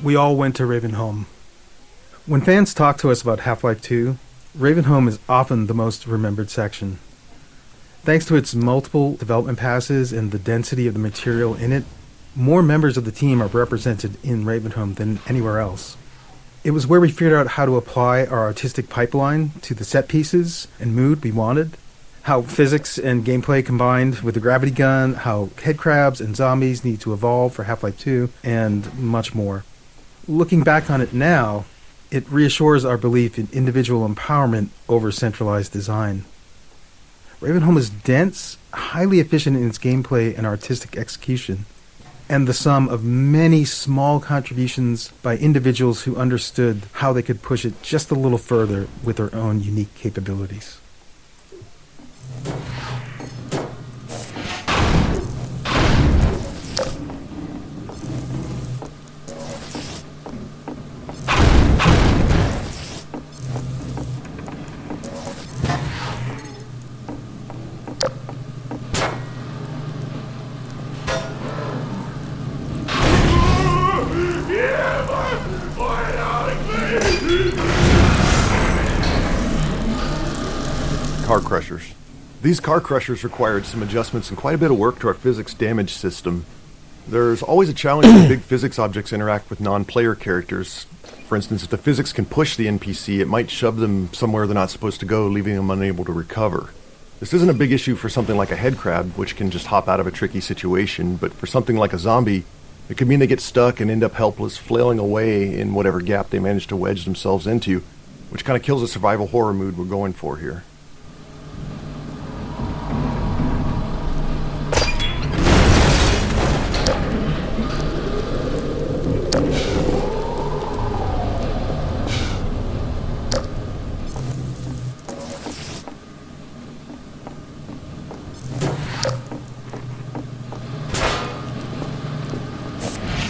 We all went to Ravenholm. When fans talk to us about Half-Life 2, Ravenholm is often the most remembered section. Thanks to its multiple development passes and the density of the material in it, more members of the team are represented in Ravenholm than anywhere else. It was where we figured out how to apply our artistic pipeline to the set pieces and mood we wanted, how physics and gameplay combined with the gravity gun, how headcrabs and zombies need to evolve for Half-Life 2, and much more. Looking back on it now, it reassures our belief in individual empowerment over centralized design. Ravenholm is dense, highly efficient in its gameplay and artistic execution, and the sum of many small contributions by individuals who understood how they could push it just a little further with their own unique capabilities. Car crushers. These car crushers required some adjustments and quite a bit of work to our physics damage system. There's always a challenge when big physics objects interact with non-player characters. For instance, if the physics can push the NPC, it might shove them somewhere they're not supposed to go, leaving them unable to recover. This isn't a big issue for something like a headcrab, which can just hop out of a tricky situation, but for something like a zombie, It could mean they get stuck and end up helpless, flailing away in whatever gap they manage to wedge themselves into, which kind of kills the survival horror mood we're going for here.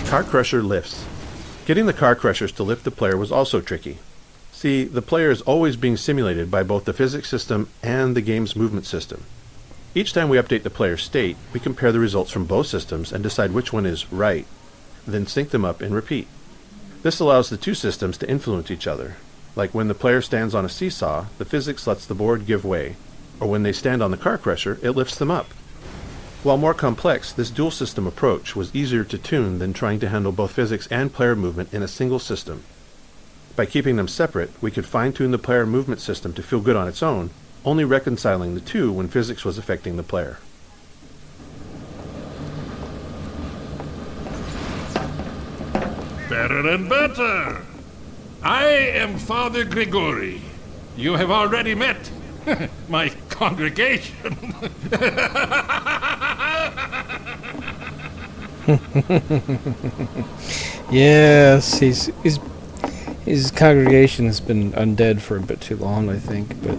Car Crusher lifts. Getting the car crushers to lift the player was also tricky. See, the player is always being simulated by both the physics system and the game's movement system. Each time we update the player's state, we compare the results from both systems and decide which one is right, then sync them up and repeat. This allows the two systems to influence each other. Like when the player stands on a seesaw, the physics lets the board give way, or when they stand on the car crusher, it lifts them up. While more complex, this dual system approach was easier to tune than trying to handle both physics and player movement in a single system. By keeping them separate, we could fine-tune the player movement system to feel good on its own, only reconciling the two when physics was affecting the player. Better and better. I am Father Grigori. You have already met my congregation. Yes, his congregation has been undead for a bit too long, I think, but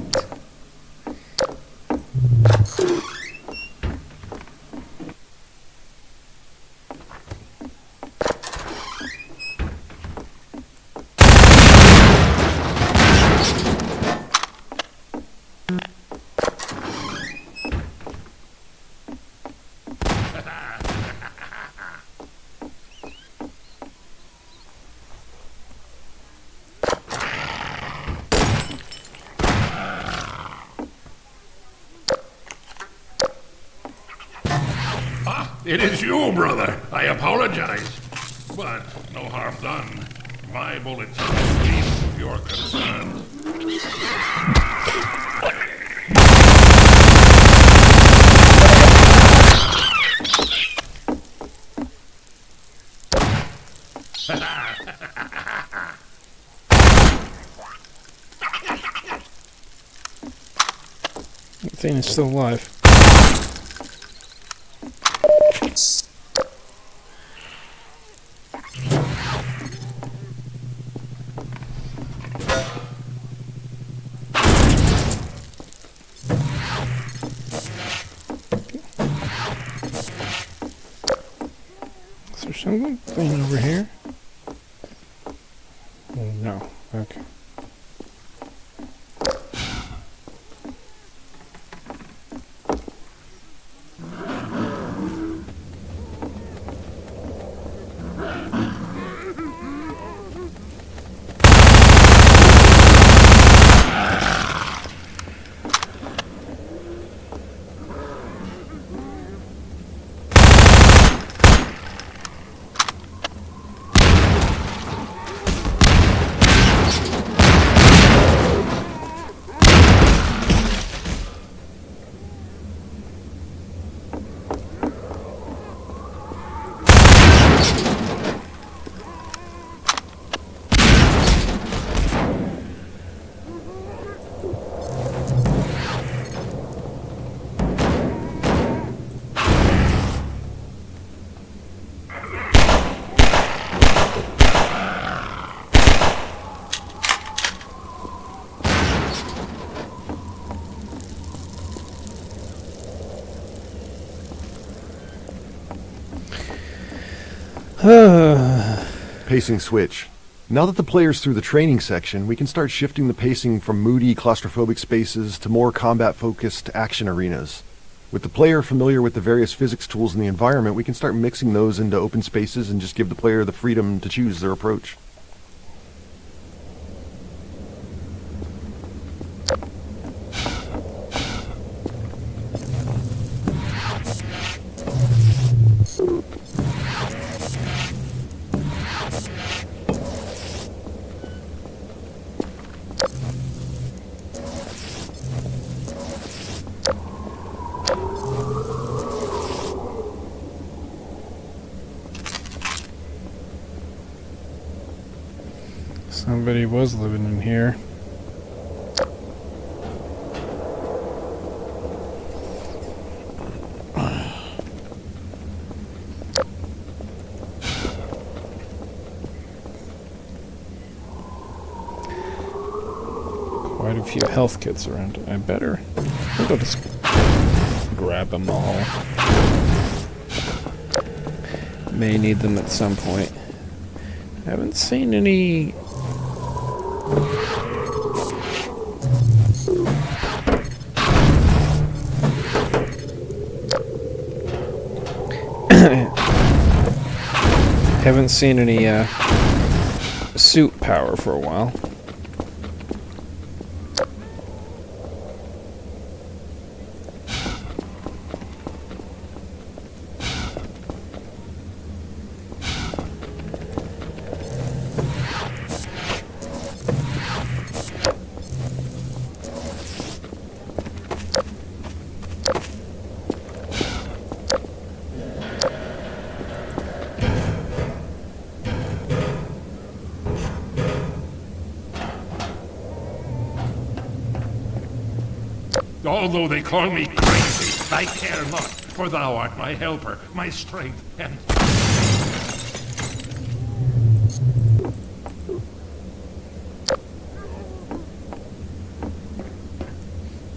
It is you, brother. I apologize. But no harm done. My bullets relieve your concern. the thing is still alive. Is there something over here? No. Okay. Pacing switch. Now that the player's through the training section, we can start shifting the pacing from moody, claustrophobic spaces to more combat-focused action arenas. With the player familiar with the various physics tools in the environment, we can start mixing those into open spaces and just give the player the freedom to choose their approach. Somebody was living in here. Quite a few health kits around. I think I'll just grab them all. May need them at some point. I haven't seen any... haven't seen any suit power for a while. Although they call me crazy, I care not, for thou art my helper, my strength, and...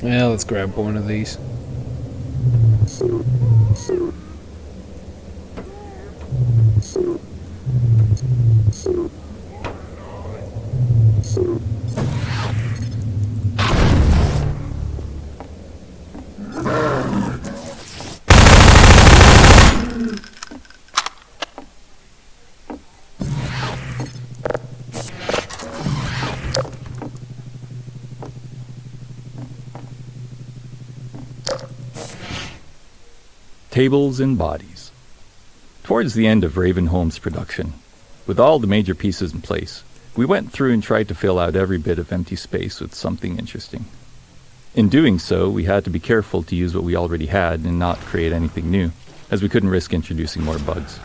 Yeah, let's grab one of these. Tables and bodies. Towards the end of Ravenholm's production, with all the major pieces in place, we went through and tried to fill out every bit of empty space with something interesting. In doing so, we had to be careful to use what we already had and not create anything new, as we couldn't risk introducing more bugs.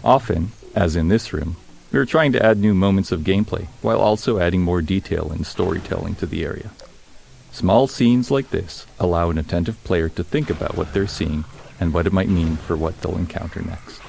Often, as in this room, we were trying to add new moments of gameplay, while also adding more detail and storytelling to the area. Small scenes like this allow an attentive player to think about what they're seeing and what it might mean for what they'll encounter next.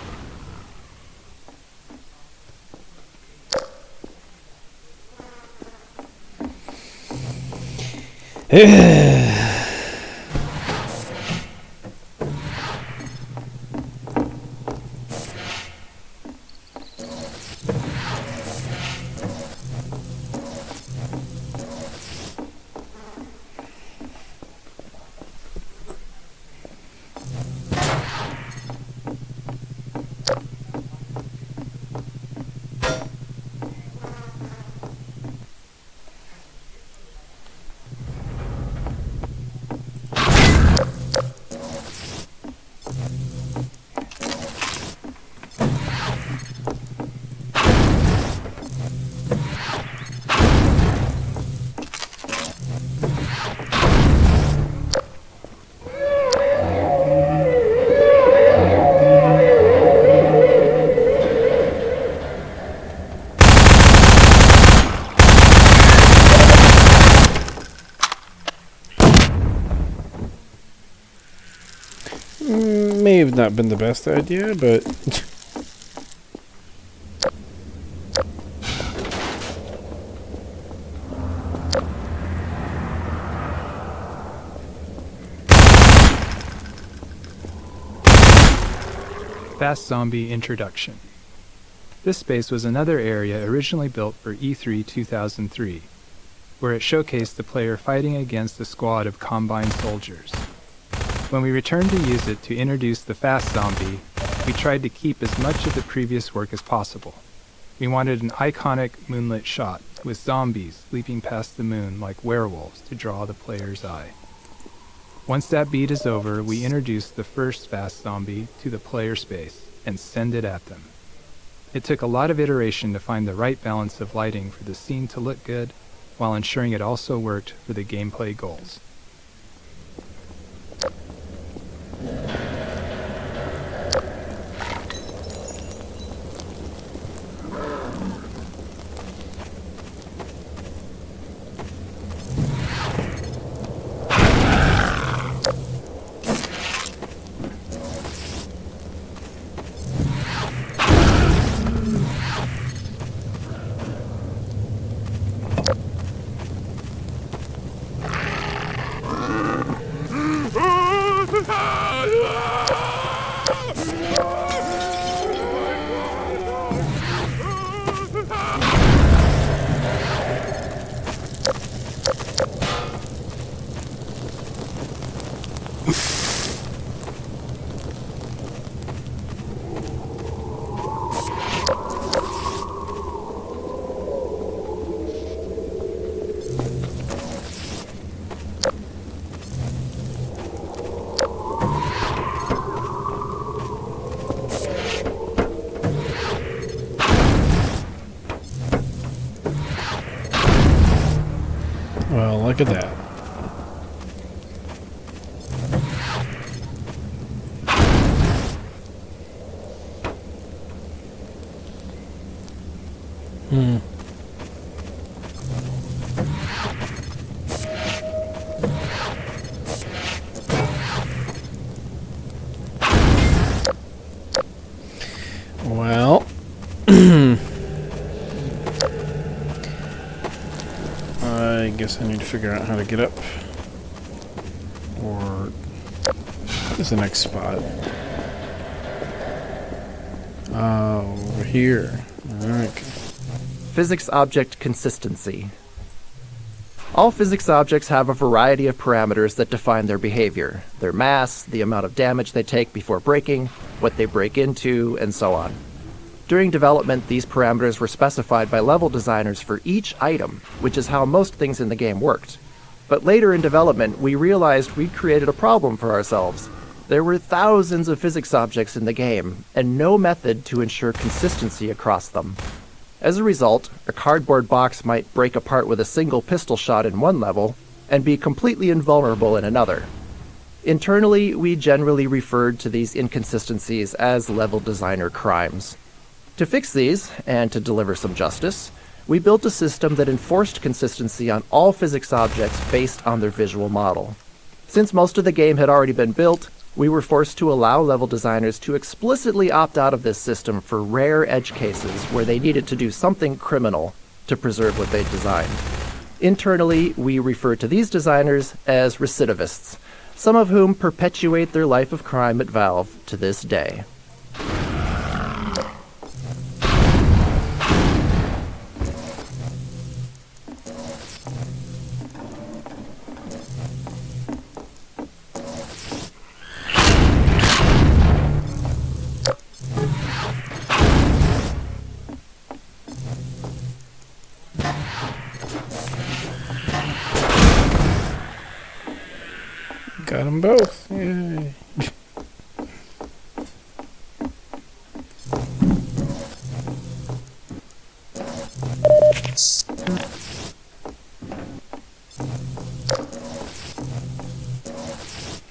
May have not been the best idea, but... Fast Zombie Introduction. This space was another area originally built for E3 2003, where it showcased the player fighting against a squad of Combine soldiers. When we returned to use it to introduce the Fast Zombie, we tried to keep as much of the previous work as possible. We wanted an iconic moonlit shot, with zombies leaping past the moon like werewolves to draw the player's eye. Once that beat is over, we introduce the first Fast Zombie to the player space and send it at them. It took a lot of iteration to find the right balance of lighting for the scene to look good, while ensuring it also worked for the gameplay goals. Look at that. Well, I guess I need to figure out how to get up. Or what is the next spot? Over here. Okay. Physics object consistency. All physics objects have a variety of parameters that define their behavior. Their mass, the amount of damage they take before breaking, what they break into, and so on. During development, these parameters were specified by level designers for each item, which is how most things in the game worked. But later in development, we realized we'd created a problem for ourselves. There were thousands of physics objects in the game, and no method to ensure consistency across them. As a result, a cardboard box might break apart with a single pistol shot in one level, and be completely invulnerable in another. Internally, we generally referred to these inconsistencies as level designer crimes. To fix these, and to deliver some justice, we built a system that enforced consistency on all physics objects based on their visual model. Since most of the game had already been built, we were forced to allow level designers to explicitly opt out of this system for rare edge cases where they needed to do something criminal to preserve what they designed. Internally, we refer to these designers as recidivists, some of whom perpetuate their life of crime at Valve to this day. Got them both. Yay.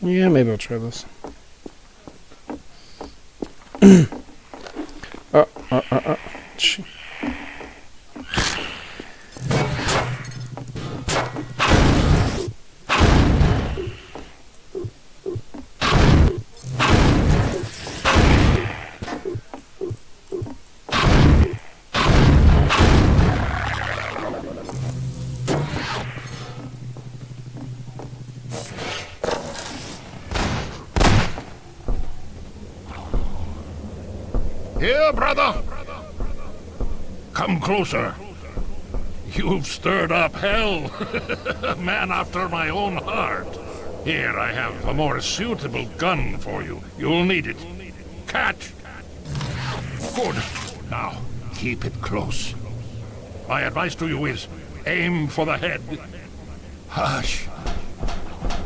Yeah, maybe I'll try this. Shh. Here, brother! Come closer. You've stirred up hell. A man after my own heart. Here, I have a more suitable gun for you. You'll need it. Catch! Good. Now, keep it close. My advice to you is, aim for the head. Hush.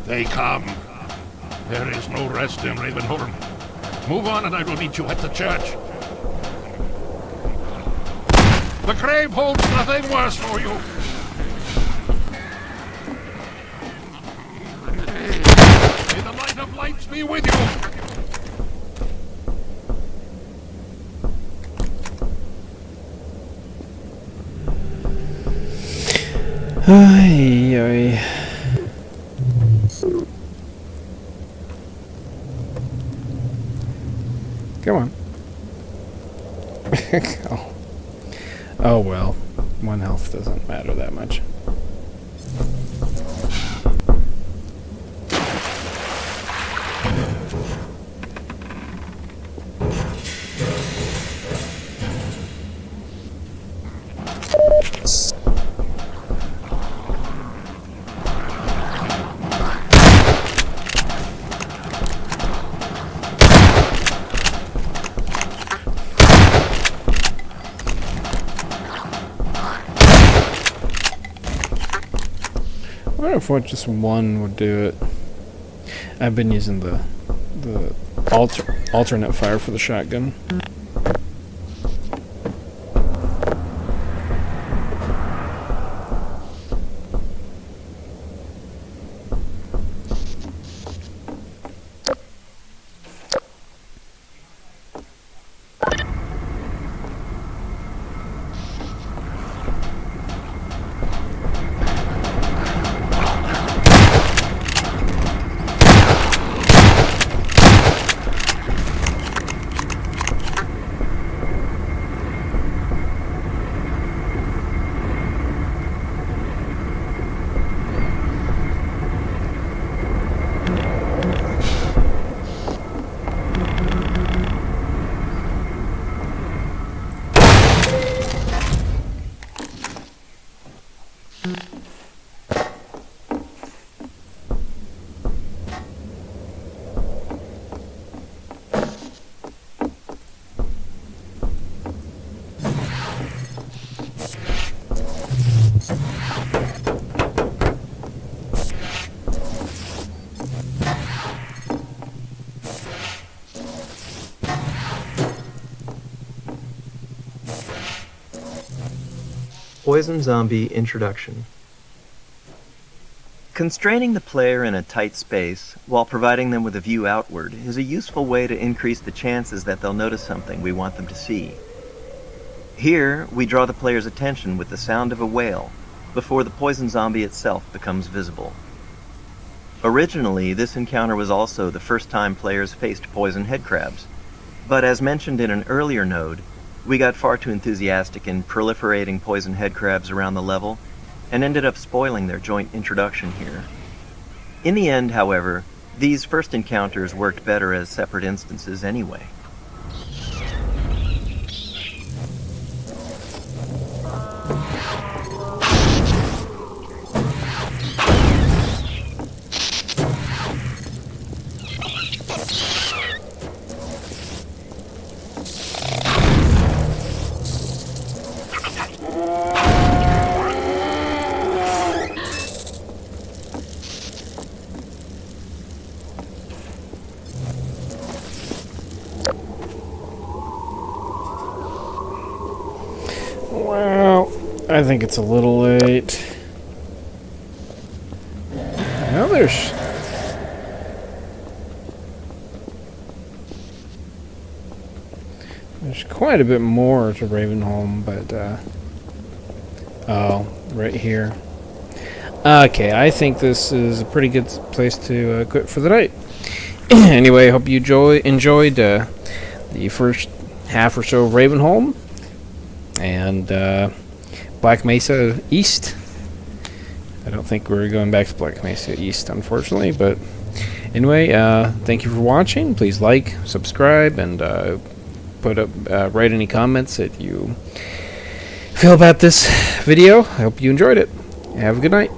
They come. There is no rest in Ravenholm. Move on and I will meet you at the church. The grave holds nothing worse for you. May the light of lights be with you. Ay, ay. Come on. Oh. Oh well, one health doesn't matter that much. I wonder if just one would do it. I've been using the alternate fire for the shotgun. Poison Zombie Introduction. Constraining the player in a tight space while providing them with a view outward is a useful way to increase the chances that they'll notice something we want them to see. Here, we draw the player's attention with the sound of a whale before the poison zombie itself becomes visible. Originally, this encounter was also the first time players faced poison headcrabs, but as mentioned in an earlier node, we got far too enthusiastic in proliferating poison headcrabs around the level and ended up spoiling their joint introduction here. In the end, however, these first encounters worked better as separate instances anyway. Well, I think it's a little late. Well, there's quite a bit more to Ravenholm, but oh, right here. Okay, I think this is a pretty good place to quit for the night. Anyway, I hope you enjoyed the first half or so of Ravenholm and Black Mesa East. I don't think we're going back to Black Mesa East, unfortunately, but anyway, thank you for watching. Please like, subscribe, and write any comments that you feel about this video. I hope you enjoyed it. Have a good night.